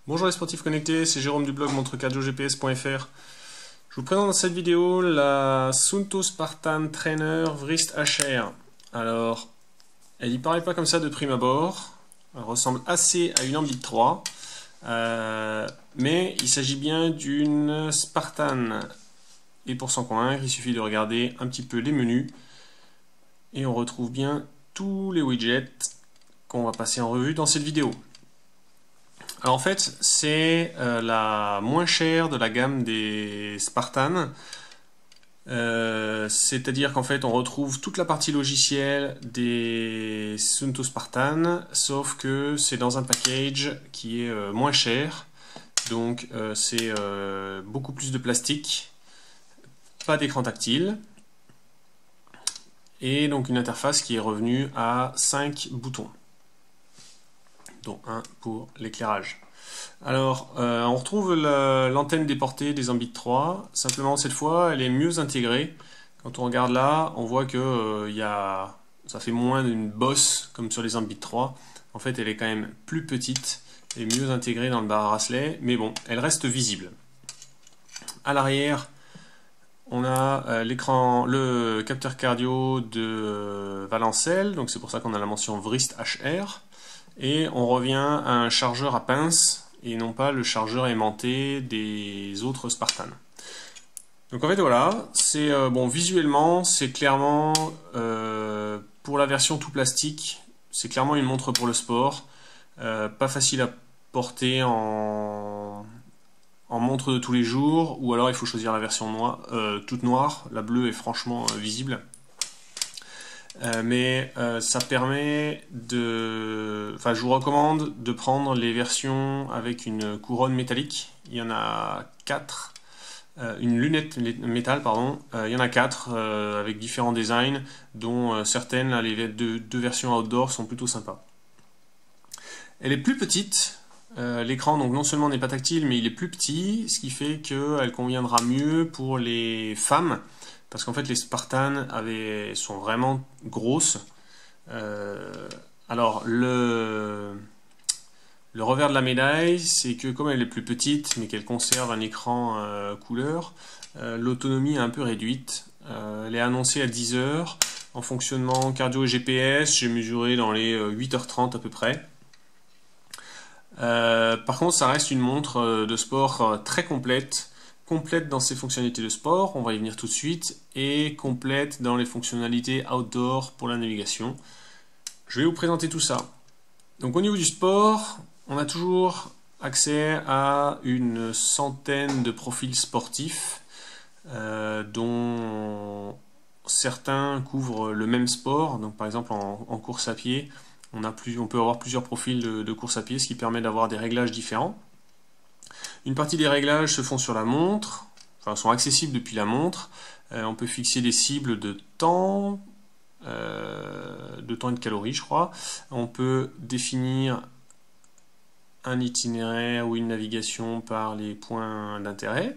Bonjour les sportifs connectés, c'est Jérôme du blog montrecardiogps.fr. Je vous présente dans cette vidéo la Suunto Spartan Trainer Wrist HR. Alors, elle y paraît pas comme ça de prime abord, elle ressemble assez à une Ambit 3, mais il s'agit bien d'une Spartan. Et pour s'en convaincre, il suffit de regarder un petit peu les menus, et on retrouve bien tous les widgets qu'on va passer en revue dans cette vidéo. Alors en fait, c'est la moins chère de la gamme des Spartan. C'est-à-dire qu'en fait, on retrouve toute la partie logicielle des Suunto Spartan, sauf que c'est dans un package qui est moins cher. Donc c'est beaucoup plus de plastique, pas d'écran tactile, et donc une interface qui est revenue à 5 boutons, dont un pour l'éclairage. Alors, on retrouve l'antenne déportée des Ambit 3, simplement cette fois elle est mieux intégrée. Quand on regarde là, on voit que ça fait moins d'une bosse comme sur les Ambit 3. En fait, elle est quand même plus petite et mieux intégrée dans le bar à bracelet, mais bon, elle reste visible. À l'arrière, on a le capteur cardio de Valencel, donc c'est pour ça qu'on a la mention Wrist HR. Et on revient à un chargeur à pince et non pas le chargeur aimanté des autres Spartan. Donc en fait voilà, c'est bon, visuellement c'est clairement pour la version tout plastique, c'est clairement une montre pour le sport, pas facile à porter en montre de tous les jours, ou alors il faut choisir la version toute noire, la bleue est franchement visible. Mais ça permet de... Enfin, je vous recommande de prendre les versions avec une couronne métallique. Il y en a 4. Une lunette métal, pardon. Il y en a 4 avec différents designs, dont certaines, là, les deux versions outdoor sont plutôt sympas. Elle est plus petite. L'écran, donc non seulement n'est pas tactile, mais il est plus petit, ce qui fait qu'elle conviendra mieux pour les femmes. Parce qu'en fait, les Spartan sont vraiment grosses. Alors, le revers de la médaille, c'est que comme elle est plus petite, mais qu'elle conserve un écran couleur, l'autonomie est un peu réduite. Elle est annoncée à 10 heures. En fonctionnement cardio et GPS, j'ai mesuré dans les 8h30 à peu près. Par contre, ça reste une montre de sport très complète dans ses fonctionnalités de sport, on va y venir tout de suite, et complète dans les fonctionnalités outdoor pour la navigation. Je vais vous présenter tout ça. Donc au niveau du sport, on a toujours accès à une centaine de profils sportifs, dont certains couvrent le même sport. Donc par exemple en course à pied, on peut avoir plusieurs profils de course à pied, ce qui permet d'avoir des réglages différents. Une partie des réglages se font sur la montre, enfin sont accessibles depuis la montre. On peut fixer des cibles de temps et de calories, je crois. On peut définir un itinéraire ou une navigation par les points d'intérêt.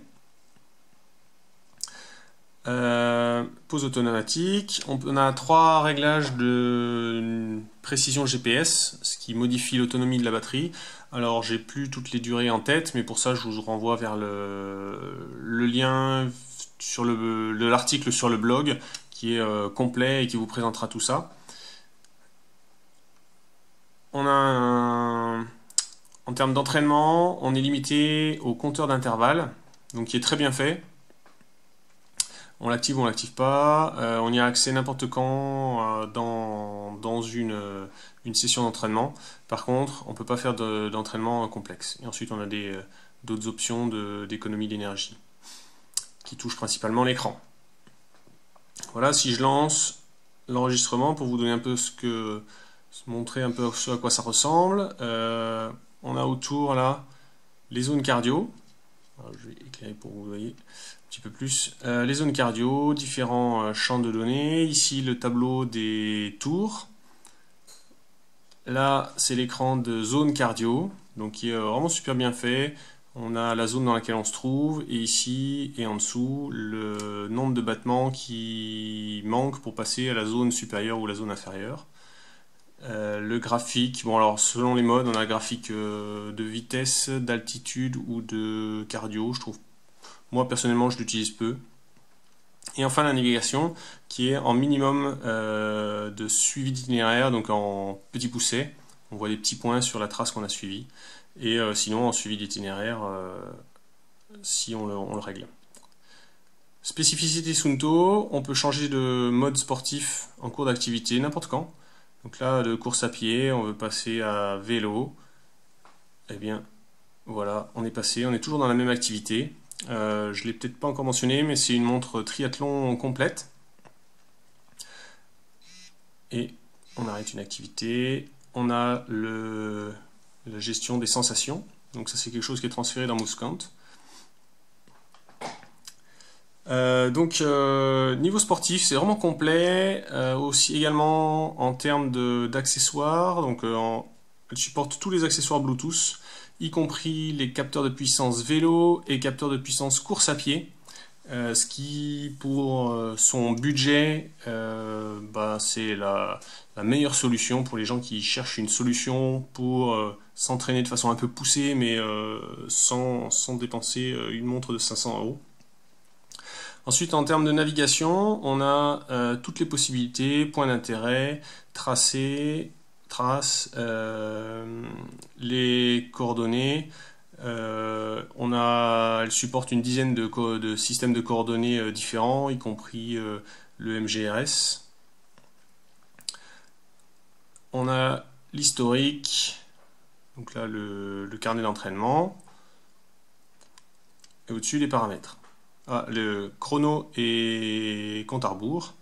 Pause automatique. On a 3 réglages de précision GPS, ce qui modifie l'autonomie de la batterie. Alors j'ai plus toutes les durées en tête, mais pour ça je vous renvoie vers le lien de l'article sur le blog qui est complet et qui vous présentera tout ça. On a en termes d'entraînement, on est limité au compteur d'intervalle, donc qui est très bien fait. On l'active ou on l'active pas, on y a accès n'importe quand dans une session d'entraînement. Par contre, on ne peut pas faire d'entraînement complexe. Et ensuite, on a d'autres options d'économie d'énergie qui touchent principalement l'écran. Voilà, si je lance l'enregistrement pour vous donner un peu montrer un peu ce à quoi ça ressemble. On a autour là les zones cardio. Alors, je vais éclairer pour que vous voyez un petit peu plus. Les zones cardio, différents champs de données. Ici, le tableau des tours. Là, c'est l'écran de zone cardio, donc qui est vraiment super bien fait. On a la zone dans laquelle on se trouve, et ici et en dessous, le nombre de battements qui manque pour passer à la zone supérieure ou la zone inférieure. Le graphique, bon alors selon les modes, on a un graphique de vitesse, d'altitude ou de cardio, je trouve. Moi personnellement je l'utilise peu. Et enfin la navigation qui est en minimum de suivi d'itinéraire, donc en petits poussets. On voit des petits points sur la trace qu'on a suivie. Et sinon en suivi d'itinéraire si on le règle. Spécificité Suunto, on peut changer de mode sportif en cours d'activité n'importe quand. Donc là, de course à pied, on veut passer à vélo. Eh bien, voilà, on est passé, on est toujours dans la même activité. Je ne l'ai peut-être pas encore mentionné, mais c'est une montre triathlon complète. Et on arrête une activité. On a la gestion des sensations. Donc ça, c'est quelque chose qui est transféré dans MoveCount. Niveau sportif, c'est vraiment complet, aussi également en termes d'accessoires, elle supporte tous les accessoires Bluetooth, y compris les capteurs de puissance vélo et capteurs de puissance course à pied, ce qui pour son budget, c'est la meilleure solution pour les gens qui cherchent une solution pour s'entraîner de façon un peu poussée, mais sans dépenser une montre de 500 €. Ensuite, en termes de navigation, on a toutes les possibilités, points d'intérêt, tracés, traces, les coordonnées. Elle supporte une dizaine de systèmes de coordonnées différents, y compris le MGRS. On a l'historique, donc là le carnet d'entraînement, et au-dessus les paramètres. Le chrono et compte à rebours,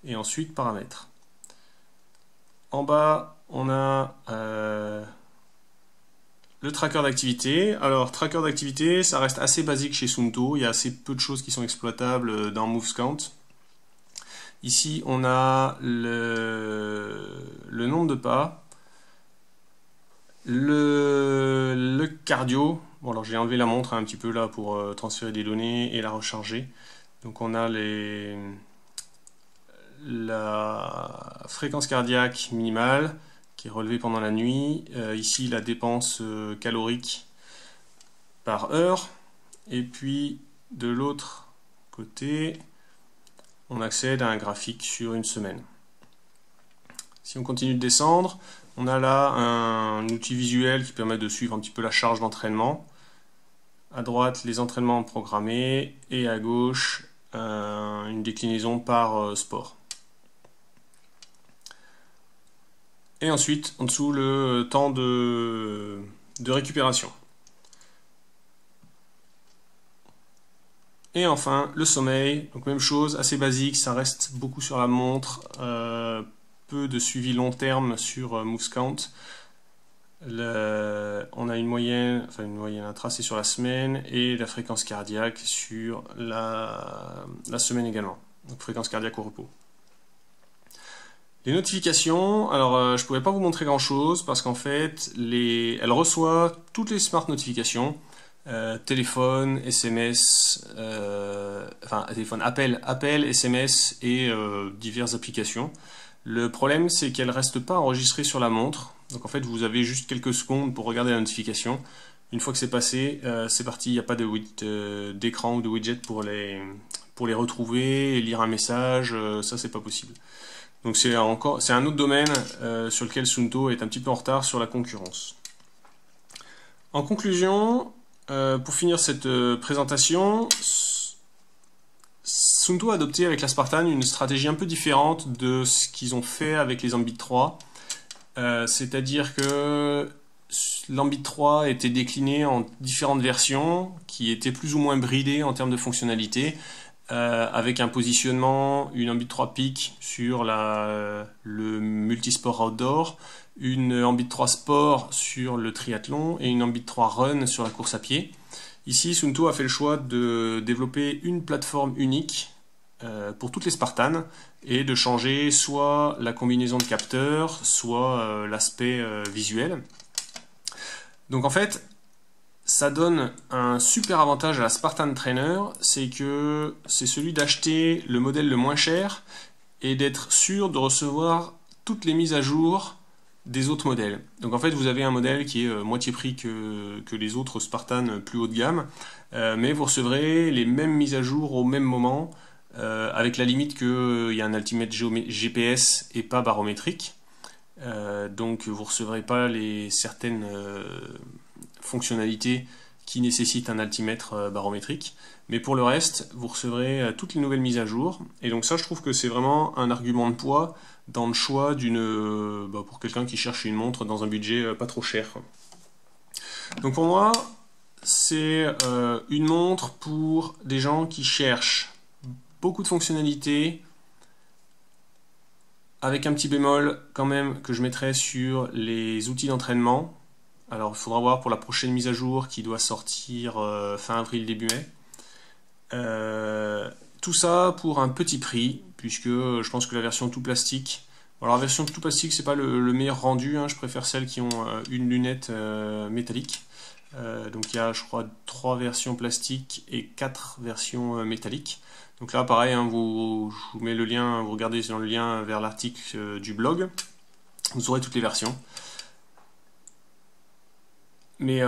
et ensuite paramètres. En bas, on a le tracker d'activité. Alors, tracker d'activité, ça reste assez basique chez Suunto. Il y a assez peu de choses qui sont exploitables dans MoveCount. Ici, on a le nombre de pas, le cardio. Bon, alors j'ai enlevé la montre un petit peu là pour transférer des données et la recharger. Donc on a la fréquence cardiaque minimale qui est relevée pendant la nuit. Ici la dépense calorique par heure. Et puis de l'autre côté, on accède à un graphique sur une semaine. Si on continue de descendre, on a là un outil visuel qui permet de suivre un petit peu la charge d'entraînement. À droite, les entraînements programmés et à gauche, une déclinaison par sport. Et ensuite, en dessous, le temps de récupération. Et enfin, le sommeil. Donc même chose, assez basique, ça reste beaucoup sur la montre. Peu de suivi long terme sur MoveCount. On a une moyenne à tracer sur la semaine et la fréquence cardiaque sur la semaine également. Donc fréquence cardiaque au repos. Les notifications, alors je ne pourrais pas vous montrer grand chose parce qu'en fait, elle reçoit toutes les smart notifications, téléphone, SMS, téléphone, appel, SMS et diverses applications. Le problème, c'est qu'elle ne reste pas enregistrée sur la montre. Donc en fait, vous avez juste quelques secondes pour regarder la notification. Une fois que c'est passé, c'est parti. Il n'y a pas d'écran ou de widget pour les retrouver et lire un message. Ça, c'est pas possible. Donc c'est un autre domaine sur lequel Suunto est un petit peu en retard sur la concurrence. En conclusion, pour finir cette présentation, Suunto a adopté avec la Spartan une stratégie un peu différente de ce qu'ils ont fait avec les Ambit 3. C'est-à-dire que l'Ambit 3 était décliné en différentes versions qui étaient plus ou moins bridées en termes de fonctionnalité, avec un positionnement, une Ambit 3 Peak sur le multisport outdoor, une Ambit 3 Sport sur le triathlon et une Ambit 3 Run sur la course à pied. Ici, Suunto a fait le choix de développer une plateforme unique pour toutes les Spartans et de changer soit la combinaison de capteurs, soit l'aspect visuel. Donc en fait, ça donne un super avantage à la Spartan Trainer, c'est que c'est celui d'acheter le modèle le moins cher et d'être sûr de recevoir toutes les mises à jour des autres modèles. Donc en fait vous avez un modèle qui est moitié prix que les autres Spartan plus haut de gamme, mais vous recevrez les mêmes mises à jour au même moment, avec la limite qu'il y a un altimètre GPS et pas barométrique. Donc vous ne recevrez pas certaines fonctionnalités qui nécessitent un altimètre barométrique, mais pour le reste vous recevrez toutes les nouvelles mises à jour, et donc ça je trouve que c'est vraiment un argument de poids dans le choix pour quelqu'un qui cherche une montre dans un budget pas trop cher. Donc pour moi c'est une montre pour des gens qui cherchent beaucoup de fonctionnalités, avec un petit bémol quand même que je mettrai sur les outils d'entraînement. Alors il faudra voir pour la prochaine mise à jour qui doit sortir fin avril, début mai. Tout ça pour un petit prix, puisque je pense que la version tout plastique, alors la version tout plastique c'est pas le meilleur rendu, hein, je préfère celles qui ont une lunette métallique. Donc il y a je crois 3 versions plastiques et 4 versions métalliques. Donc là pareil, hein, je vous mets le lien, vous regardez dans le lien vers l'article du blog, vous aurez toutes les versions. Mais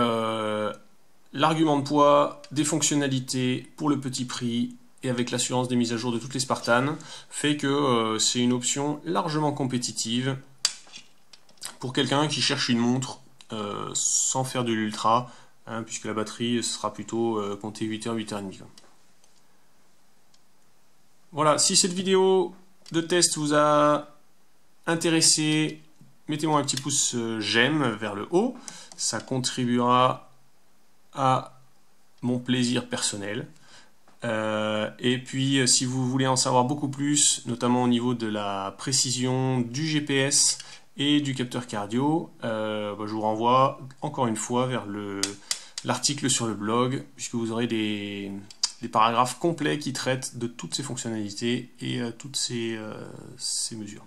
l'argument de poids, des fonctionnalités pour le petit prix et avec l'assurance des mises à jour de toutes les Spartan fait que c'est une option largement compétitive pour quelqu'un qui cherche une montre sans faire de l'ultra, hein, puisque la batterie sera plutôt comptée 8h, 8h30. Voilà, si cette vidéo de test vous a intéressé, mettez-moi un petit pouce j'aime vers le haut, ça contribuera à mon plaisir personnel. Et puis si vous voulez en savoir beaucoup plus, notamment au niveau de la précision du GPS et du capteur cardio, je vous renvoie encore une fois vers l'article sur le blog, puisque vous aurez des paragraphes complets qui traitent de toutes ces fonctionnalités et toutes ces mesures.